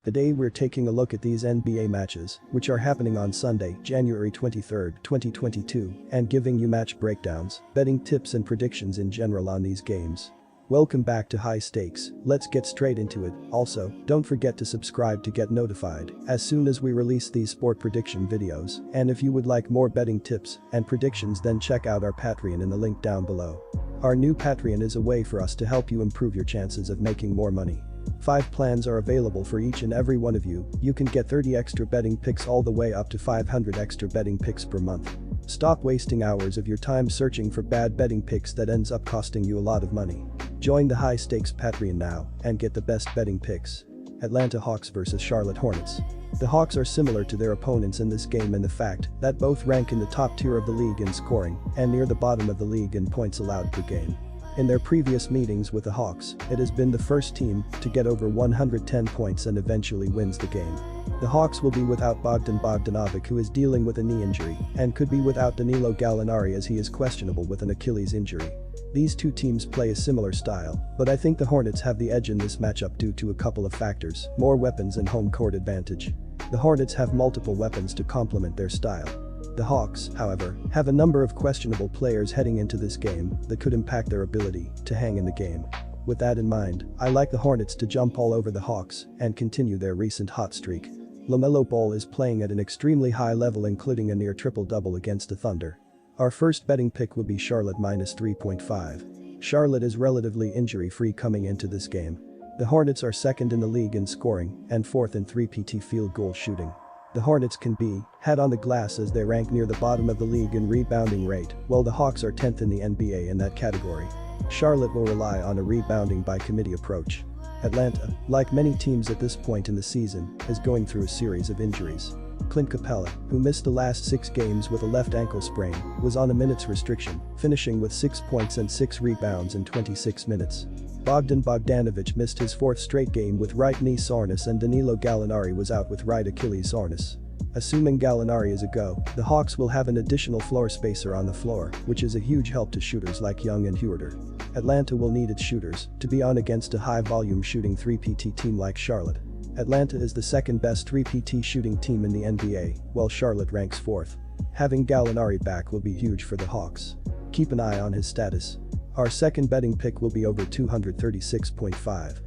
Today we're taking a look at these NBA matches, which are happening on Sunday, January 23, 2022, and giving you match breakdowns, betting tips and predictions in general on these games. Welcome back to High Stakes, let's get straight into it. Also, don't forget to subscribe to get notified as soon as we release these sport prediction videos, and if you would like more betting tips and predictions, then check out our Patreon in the link down below. Our new Patreon is a way for us to help you improve your chances of making more money. 5 plans are available for each and every one of you. You can get 30 extra betting picks all the way up to 500 extra betting picks per month. Stop wasting hours of your time searching for bad betting picks that ends up costing you a lot of money. Join the High Stakes Patreon now and get the best betting picks. Atlanta Hawks vs Charlotte Hornets. The Hawks are similar to their opponents in this game in the fact that both rank in the top tier of the league in scoring and near the bottom of the league in points allowed per game. In their previous meetings with the Hawks, it has been the first team to get over 110 points and eventually wins the game. The Hawks will be without Bogdan Bogdanovic, who is dealing with a knee injury, and could be without Danilo Gallinari as he is questionable with an Achilles injury. These two teams play a similar style, but I think the Hornets have the edge in this matchup due to a couple of factors: more weapons and home court advantage. The Hornets have multiple weapons to complement their style. The Hawks, however, have a number of questionable players heading into this game that could impact their ability to hang in the game. With that in mind, I like the Hornets to jump all over the Hawks and continue their recent hot streak. LaMelo Ball is playing at an extremely high level, including a near triple-double against the Thunder. Our first betting pick will be Charlotte minus 3.5. Charlotte is relatively injury-free coming into this game. The Hornets are second in the league in scoring and fourth in 3PT field goal shooting. The Hornets can be had on the glass as they rank near the bottom of the league in rebounding rate, while the Hawks are 10th in the NBA in that category. Charlotte will rely on a rebounding by committee approach. Atlanta, like many teams at this point in the season, is going through a series of injuries. Clint Capella, who missed the last 6 games with a left ankle sprain, was on a minutes restriction, finishing with 6 points and 6 rebounds in 26 minutes. Bogdan Bogdanovic missed his 4th straight game with right knee soreness, and Danilo Gallinari was out with right Achilles soreness. Assuming Gallinari is a go, the Hawks will have an additional floor spacer on the floor, which is a huge help to shooters like Young and Huerter. Atlanta will need its shooters to be on against a high-volume shooting 3PT team like Charlotte. Atlanta is the second best 3PT shooting team in the NBA, while Charlotte ranks 4th. Having Gallinari back will be huge for the Hawks. Keep an eye on his status. Our second betting pick will be over 236.5.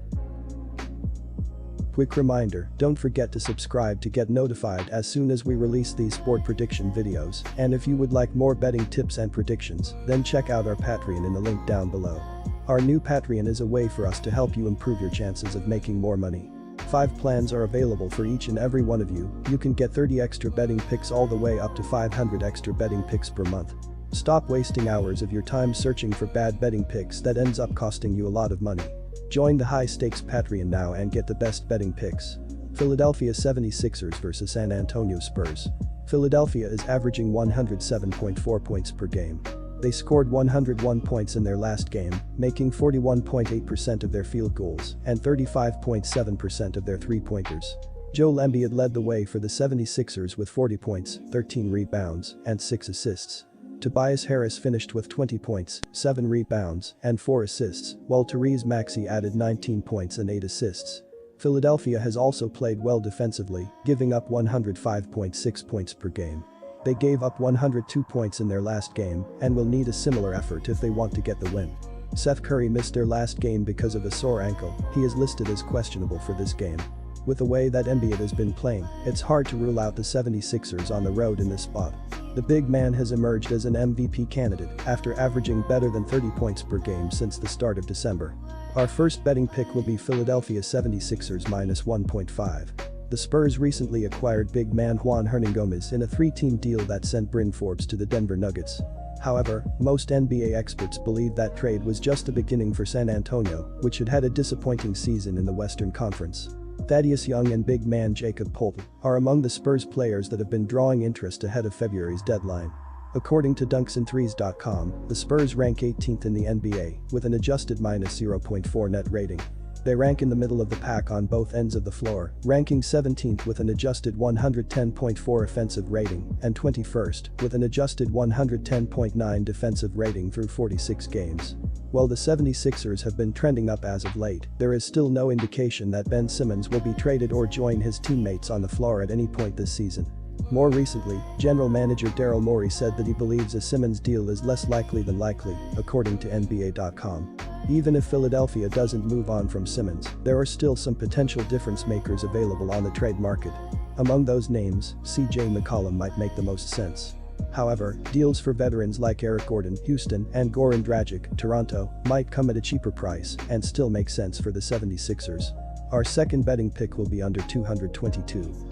Quick reminder, don't forget to subscribe to get notified as soon as we release these sport prediction videos, and if you would like more betting tips and predictions, then check out our Patreon in the link down below. Our new Patreon is a way for us to help you improve your chances of making more money. 5 plans are available for each and every one of you. You can get 30 extra betting picks all the way up to 500 extra betting picks per month. Stop wasting hours of your time searching for bad betting picks that ends up costing you a lot of money. Join the High Stakes Patreon now and get the best betting picks. Philadelphia 76ers vs San Antonio Spurs. Philadelphia is averaging 107.4 points per game. They scored 101 points in their last game, making 41.8% of their field goals and 35.7% of their three-pointers. Joel Embiid led the way for the 76ers with 40 points, 13 rebounds, and 6 assists. Tobias Harris finished with 20 points, 7 rebounds, and 4 assists, while Therese Maxey added 19 points and 8 assists. Philadelphia has also played well defensively, giving up 105.6 points per game. They gave up 102 points in their last game and will need a similar effort if they want to get the win. Seth Curry missed their last game because of a sore ankle. He is listed as questionable for this game. With the way that Embiid has been playing, it's hard to rule out the 76ers on the road in this spot. The big man has emerged as an MVP candidate after averaging better than 30 points per game since the start of December. Our first betting pick will be Philadelphia 76ers minus 1.5. The Spurs recently acquired big man Juan Hernangomez in a 3-team deal that sent Bryn Forbes to the Denver Nuggets. However, most NBA experts believe that trade was just the beginning for San Antonio, which had had a disappointing season in the Western Conference. Thaddeus Young and big man Jacob Poeltl are among the Spurs players that have been drawing interest ahead of February's deadline. According to dunksandthrees.com, the Spurs rank 18th in the NBA with an adjusted minus 0.4 net rating. They rank in the middle of the pack on both ends of the floor, ranking 17th with an adjusted 110.4 offensive rating and 21st with an adjusted 110.9 defensive rating through 46 games. While the 76ers have been trending up as of late, there is still no indication that Ben Simmons will be traded or join his teammates on the floor at any point this season. More recently, general manager Daryl Morey said that he believes a Simmons deal is less likely than likely, according to NBA.com. Even if Philadelphia doesn't move on from Simmons, there are still some potential difference makers available on the trade market. Among those names, CJ McCollum might make the most sense. However, deals for veterans like Eric Gordon, Houston, and Goran Dragic, Toronto, might come at a cheaper price and still make sense for the 76ers. Our second betting pick will be under 222.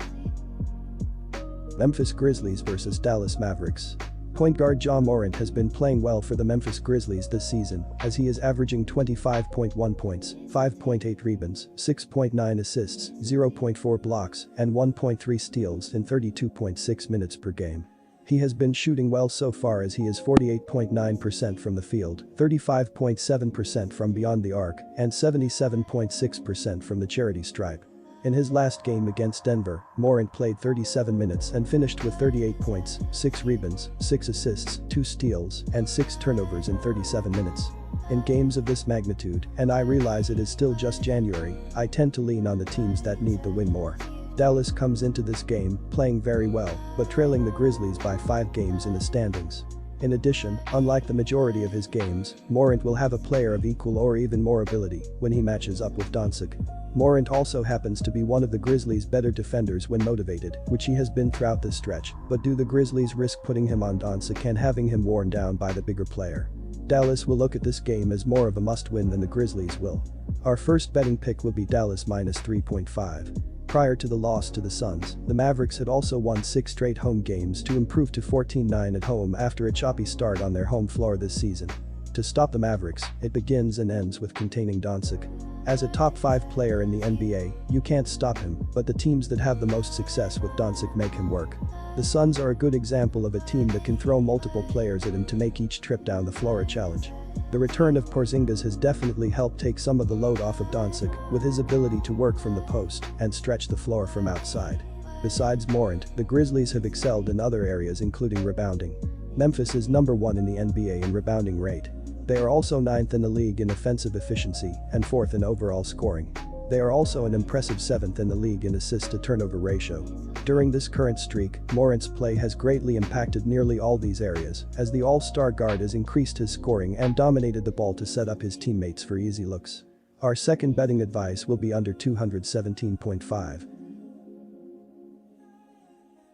Memphis Grizzlies vs Dallas Mavericks. Point guard Ja Morant has been playing well for the Memphis Grizzlies this season, as he is averaging 25.1 points, 5.8 rebounds, 6.9 assists, 0.4 blocks, and 1.3 steals in 32.6 minutes per game. He has been shooting well so far, as he is 48.9% from the field, 35.7% from beyond the arc, and 77.6% from the charity stripe. In his last game against Denver, Morant played 37 minutes and finished with 38 points, 6 rebounds, 6 assists, 2 steals, and 6 turnovers in 37 minutes. In games of this magnitude, and I realize it is still just January, I tend to lean on the teams that need the win more. Dallas comes into this game playing very well, but trailing the Grizzlies by 5 games in the standings. In addition, unlike the majority of his games, Morant will have a player of equal or even more ability when he matches up with Doncic. Morant also happens to be one of the Grizzlies' better defenders when motivated, which he has been throughout this stretch, but do the Grizzlies risk putting him on Doncic and having him worn down by the bigger player? Dallas will look at this game as more of a must-win than the Grizzlies will. Our first betting pick will be Dallas minus 3.5. Prior to the loss to the Suns, the Mavericks had also won 6 straight home games to improve to 14-9 at home after a choppy start on their home floor this season. To stop the Mavericks, it begins and ends with containing Doncic. As a top 5 player in the NBA, you can't stop him, but the teams that have the most success with Doncic make him work. The Suns are a good example of a team that can throw multiple players at him to make each trip down the floor a challenge. The return of Porzingis has definitely helped take some of the load off of Doncic, with his ability to work from the post and stretch the floor from outside. Besides Morant, the Grizzlies have excelled in other areas, including rebounding. Memphis is number 1 in the NBA in rebounding rate. They are also 9th in the league in offensive efficiency and 4th in overall scoring. They are also an impressive 7th in the league in assist-to-turnover ratio. During this current streak, Morant's play has greatly impacted nearly all these areas, as the all-star guard has increased his scoring and dominated the ball to set up his teammates for easy looks. Our second betting advice will be under 217.5.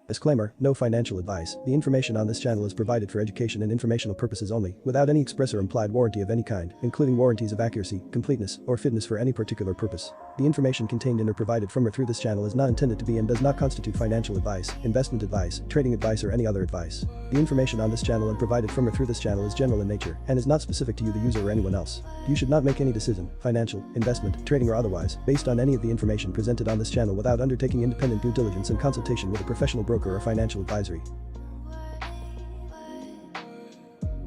Disclaimer: no financial advice. The information on this channel is provided for education and informational purposes only, without any express or implied warranty of any kind, including warranties of accuracy, completeness, or fitness for any particular purpose. The information contained in or provided from or through this channel is not intended to be and does not constitute financial advice, investment advice, trading advice, or any other advice. The information on this channel and provided from or through this channel is general in nature and is not specific to you, the user, or anyone else. You should not make any decision, financial, investment, trading, or otherwise, based on any of the information presented on this channel without undertaking independent due diligence and consultation with a professional broker or financial advisory.